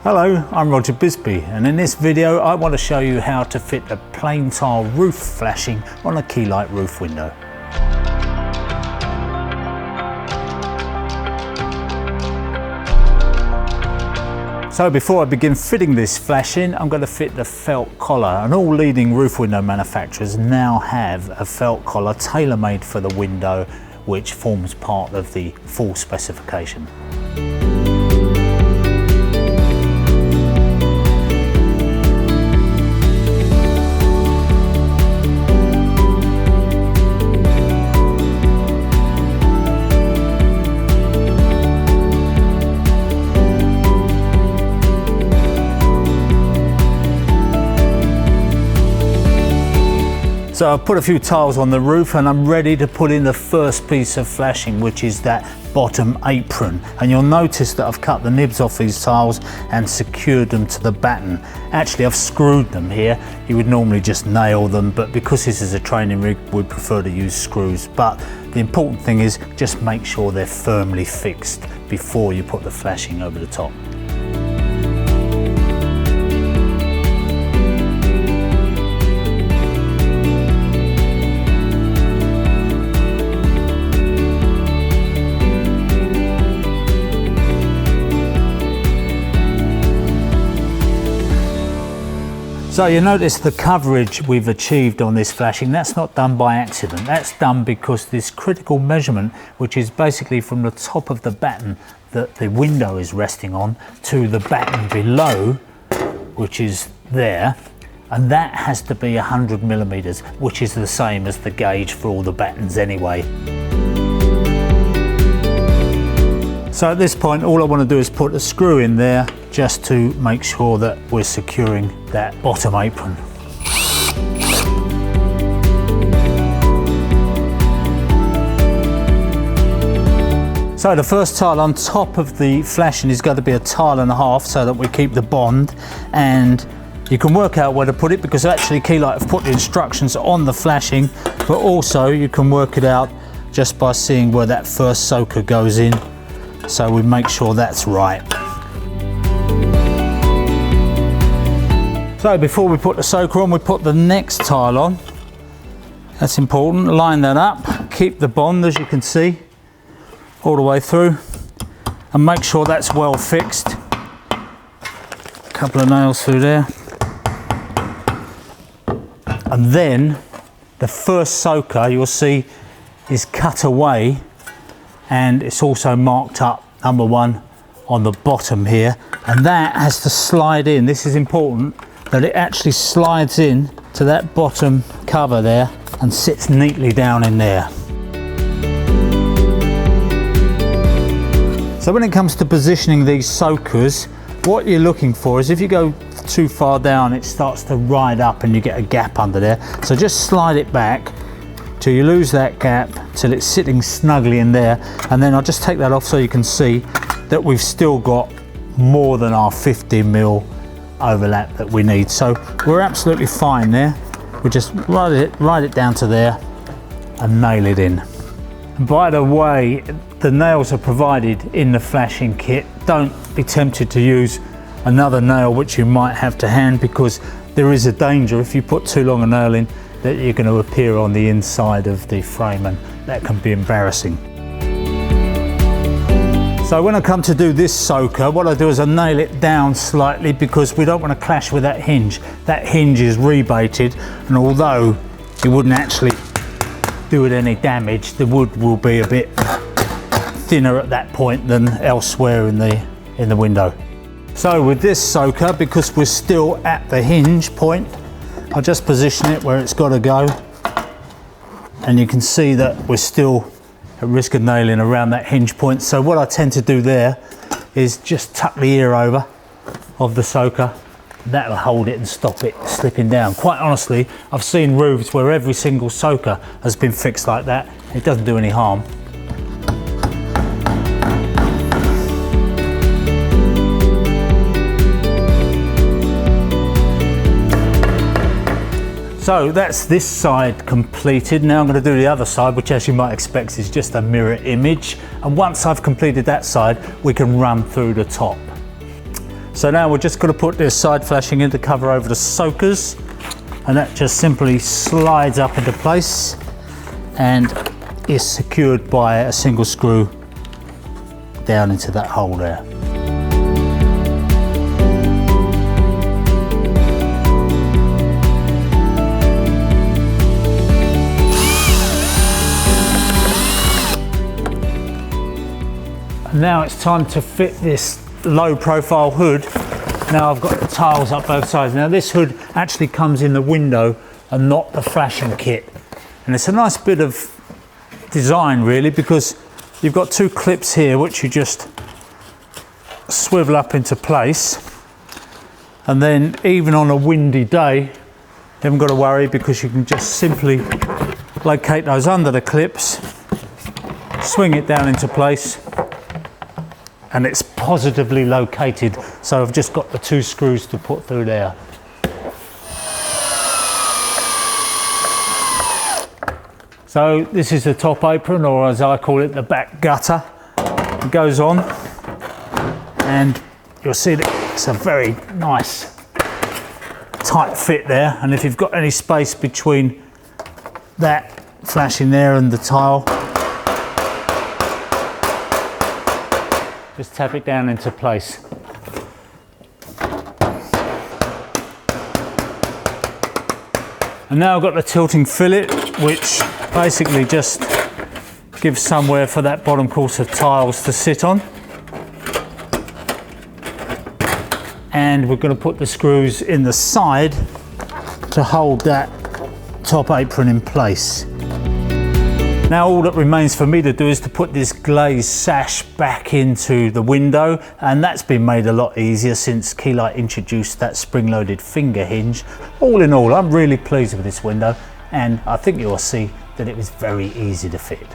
Hello, I'm Roger Bisbee, and in this video I want to show you how to fit a plain tile roof flashing on a Keylite roof window. So before I begin fitting this flashing, I'm going to fit the felt collar, and all leading roof window manufacturers now have a felt collar tailor-made for the window, which forms part of the full specification. So I've put a few tiles on the roof and I'm ready to put in the first piece of flashing, which is that bottom apron. And you'll notice that I've cut the nibs off these tiles and secured them to the batten. Actually, I've screwed them here. You would normally just nail them, but because this is a training rig, we prefer to use screws. But the important thing is just make sure they're firmly fixed before you put the flashing over the top. So you notice the coverage we've achieved on this flashing, that's not done by accident. That's done because this critical measurement, which is basically from the top of the batten that the window is resting on to the batten below, which is there, and that has to be 100 millimeters, which is the same as the gauge for all the battens anyway. So at this point, all I want to do is put a screw in there just to make sure that we're securing that bottom apron. So the first tile on top of the flashing is going to be a tile and a half so that we keep the bond, and you can work out where to put it because actually Keylite have put the instructions on the flashing, but also you can work it out just by seeing where that first soaker goes in. So we make sure that's right. So before we put the soaker on, we put the next tile on. That's important. Line that up, keep the bond, as you can see, all the way through, and make sure that's well fixed. A couple of nails through there. And then the first soaker, you'll see, is cut away, and it's also marked up number 1 on the bottom here, and that has to slide in. This is important, that it actually slides in to that bottom cover there and sits neatly down in there. So when it comes to positioning these soakers, what you're looking for is if you go too far down, it starts to ride up and you get a gap under there. So just slide it back till you lose that gap, till it's sitting snugly in there, and then I'll just take that off so you can see that we've still got more than our 50mm overlap that we need. So we're absolutely fine there. We just ride it down to there and nail it in. And by the way, the nails are provided in the flashing kit. Don't be tempted to use another nail which you might have to hand, because there is a danger if you put too long a nail in that you're going to appear on the inside of the frame, and that can be embarrassing. So when I come to do this soaker, what I do is I nail it down slightly because we don't want to clash with that hinge. That hinge is rebated, and although it wouldn't actually do it any damage, the wood will be a bit thinner at that point than elsewhere in the window. So with this soaker, because we're still at the hinge point, I'll just position it where it's got to go, and you can see that we're still at risk of nailing around that hinge point. So what I tend to do there is just tuck the ear over of the soaker. That'll hold it and stop it slipping down. Quite honestly, I've seen roofs where every single soaker has been fixed like that. It doesn't do any harm. So that's this side completed. Now I'm going to do the other side, which, as you might expect, is just a mirror image. And once I've completed that side, we can run through the top. So now we're just going to put this side flashing in to cover over the soakers, and that just simply slides up into place and is secured by a single screw down into that hole there. Now it's time to fit this low profile hood. Now I've got the tiles up both sides. Now this hood actually comes in the window and not the flashing kit. And it's a nice bit of design really, because you've got two clips here which you just swivel up into place. And then even on a windy day, you haven't got to worry, because you can just simply locate those under the clips, swing it down into place, and it's positively located. So I've just got the two screws to put through there. So this is the top apron, or as I call it, the back gutter. It goes on, and you'll see that it's a very nice tight fit there. And if you've got any space between that flashing there and the tile, just tap it down into place. And now I've got the tilting fillet, which basically just gives somewhere for that bottom course of tiles to sit on. And we're going to put the screws in the side to hold that top apron in place. Now all that remains for me to do is to put this glazed sash back into the window, and that's been made a lot easier since Keylite introduced that spring-loaded finger hinge. All in all, I'm really pleased with this window, and I think you'll see that it was very easy to fit.